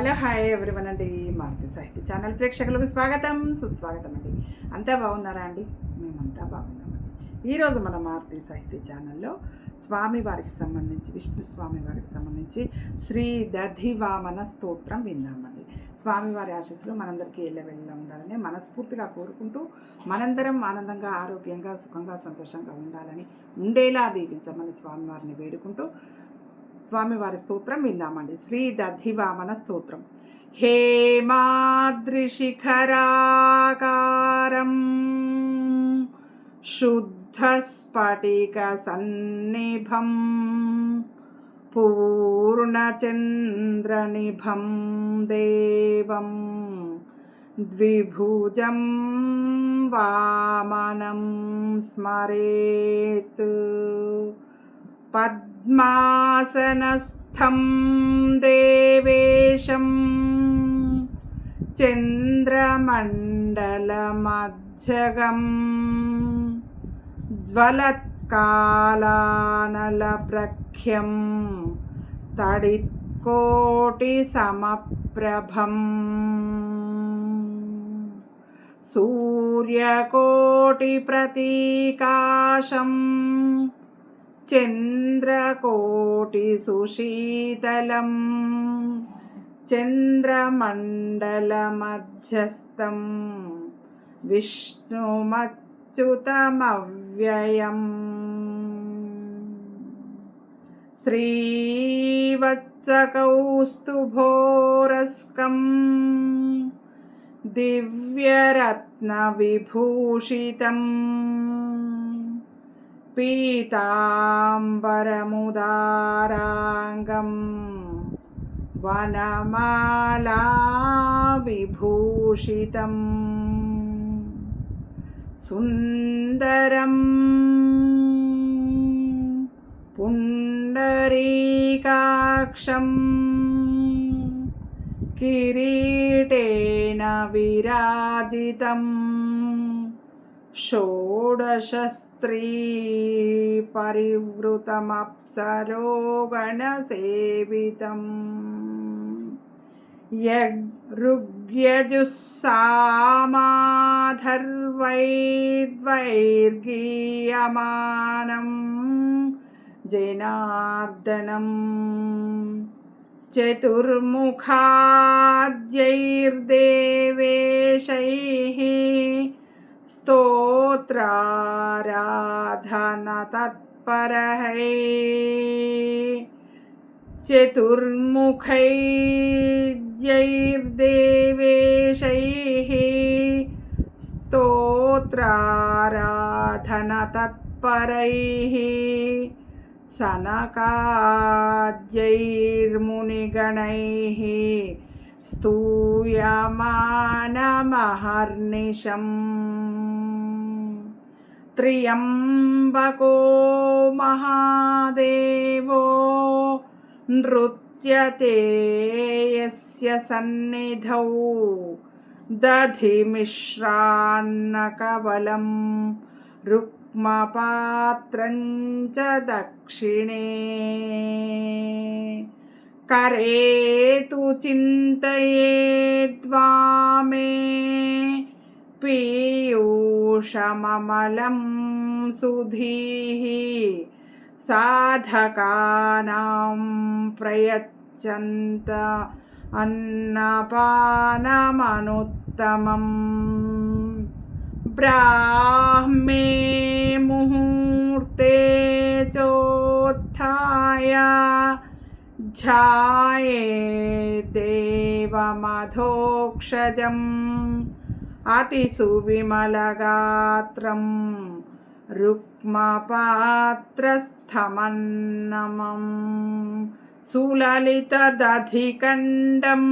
Hello hi everyone అండి. మారుతి సాహిత్య channel ప్రేక్షకులకు స్వాగతం సుస్వాగతం అండి. అంతా బాగున్నారా అండి? మేమంతా బాగున్నామండి. ఈరోజు మన మారుతి సాహిత్య ఛానల్లో స్వామివారికి సంబంధించి విష్ణు స్వామి వారికి సంబంధించి శ్రీ దధివామన స్తోత్రం విందామండి. స్వామివారి ఆశీస్సులు మనందరికీ ఎల్లవెళ్ళ ఉండాలని మనస్ఫూర్తిగా కోరుకుంటూ మనందరం ఆనందంగా ఆరోగ్యంగా సుఖంగా సంతోషంగా ఉండాలని ఉండేలా దీవించమని స్వామివారిని వేడుకుంటూ స్వామివారి స్తోత్రం విందామండి. శ్రీ దధివామన స్తోత్రం. హేమాద్రిశిఖరాకారం శుద్ధస్ఫటిక సన్నిభం పూర్ణచంద్రనిభం దేవం ద్విభుజం వామనం స్మరేత్ పద్మాసనస్థం దేవేశం చంద్రమండలమధ్యగం జ్వలత్కాలానలప్రఖ్యం తడిత్కోటిసమప్రభం సూర్యకోటిప్రతీకాశం చంద్రకోటిసుశీతలం చంద్రమండలమధ్యస్థం విష్ణుమచ్యుతమవ్యయం శ్రీవత్సకౌస్తుభోరస్కం దివ్యరత్నవిభూషితం పీతాంబరముదారాంగం వనమాలా విభూషితం సుందరం పుండరీకాక్షం కిరీటేన విరాజితం షోడశస్త్రీ పరివృతమప్సరోగణసేవితం యగృగ్యజుస్సామాధర్వైద్వైర్గీయమానం జనార్దనం చతుర్ముఖాద్యైర్దేవేశైః స్తోత్రారాధన తత్పరహై చతుర్ముఖైర్దేవేశైః స్తోత్రారాధన తత్పరైః సనకాద్యైర్మునిగణైః స్తూయమానమహర్నిశం త్ర్యంబకో మహాదేవో నృత్యతే యస్య సన్నిధౌ దధిమిశ్రాన్నకవలం రుక్మపాత్రం చ దక్షిణే करे तु चिन्तयेद्वामे पीयूषममलं सुधीः साधकानां प्रयच्छन्त अन्नपानमनुत्तमम् ब्राह्मे मुहूर्ते चोत्थाय ध्याये देवमधोक्षजम् अतिसुविमलगात्रं रुक्मपात्रस्थमन्नमं सुललितदधिकण्डं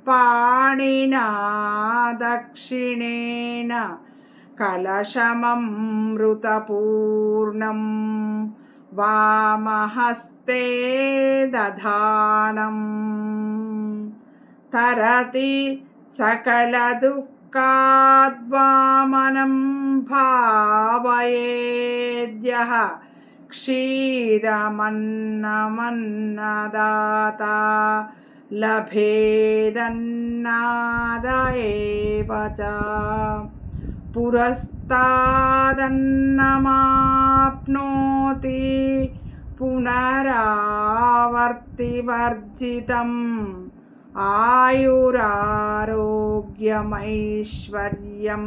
पाणिना दक्षिणेन कलशममृतपूर्णं वामहस्ते दधानं तरति सकलदुःखाद्वामनं भावयेद्यः क्षीरमन्नमन्नदाता లభేదన్నాద ఏవ చ పురస్తాదన్నమాప్నోతి పునరావర్తివర్జితం ఆయురారోగ్యమైశ్వర్యం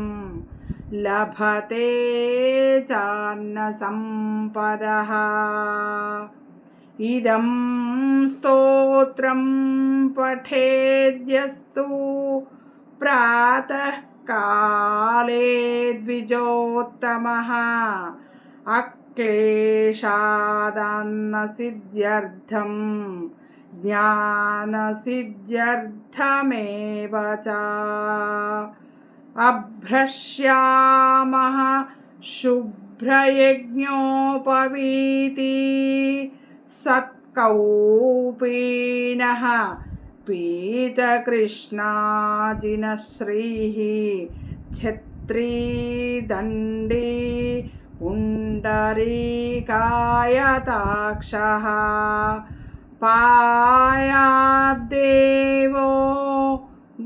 లభతే చాన్న సంపదః. ఇదం స్తోత్రం పఠేద్యస్తు ప్రాతః కాలే ద్విజోత్తమః అక్లేశాదన్నసిద్ధ్యర్థం జ్ఞానసిద్ధ్యర్థమేవ చ. అభ్రశ్యామః శుభ్రయజ్ఞోపవీతి సత్కౌపీనః పీతకృష్ణాజినశ్రీః ఛత్రీ దండీ పుండరీకాయతాక్షః పాయాద్దేవో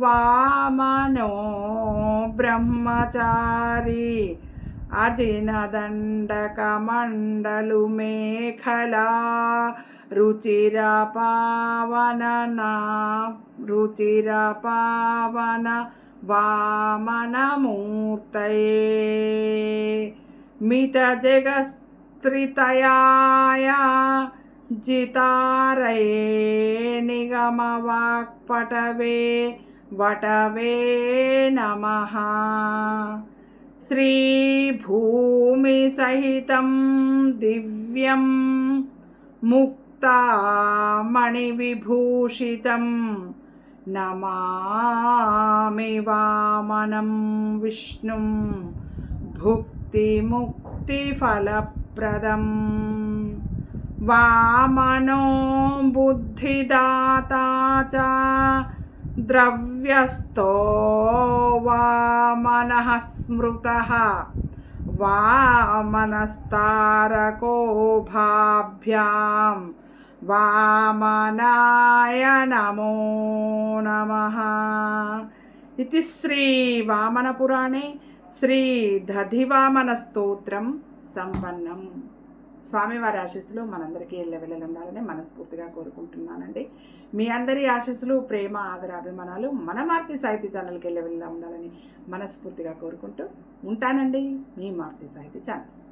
వామనో బ్రహ్మచారి అజినదండకమండలుమేఖలా రుచిరపావన వామనమూర్తయే మితజగత్స్త్రితయాయ జితారయే నిగమవాక్పటవే వటవే నమః. శ్రీభూమిసహితం దివ్యం ముక్తామణివిభూషితం నమామి వామనం విష్ణుం భుక్తిముక్తిఫలప్రదం. వామనో బుద్ధిదాతా చ ద్రవ్యస్థో వామనః స్మృతః వామనస్తారకో భాభ్యాం వామనాయ నమో నమః. ఇది శ్రీ వామన పురాణే శ్రీ దధివామన స్తోత్రం సంపన్నం. స్వామివారి ఆశీస్సులు మనందరికీ ఎల్లవెల్లలు ఉండాలని మనస్ఫూర్తిగా కోరుకుంటున్నానండి. మీ అందరి ఆశీస్సులు, ప్రేమ, ఆదర, అభిమానాలు మన మారుతి సాహితీ ఛానల్కి ఎల్లవెల్లలా ఉండాలని మనస్ఫూర్తిగా కోరుకుంటూ ఉంటానండి. మీ మారుతి సాహితీ ఛానల్.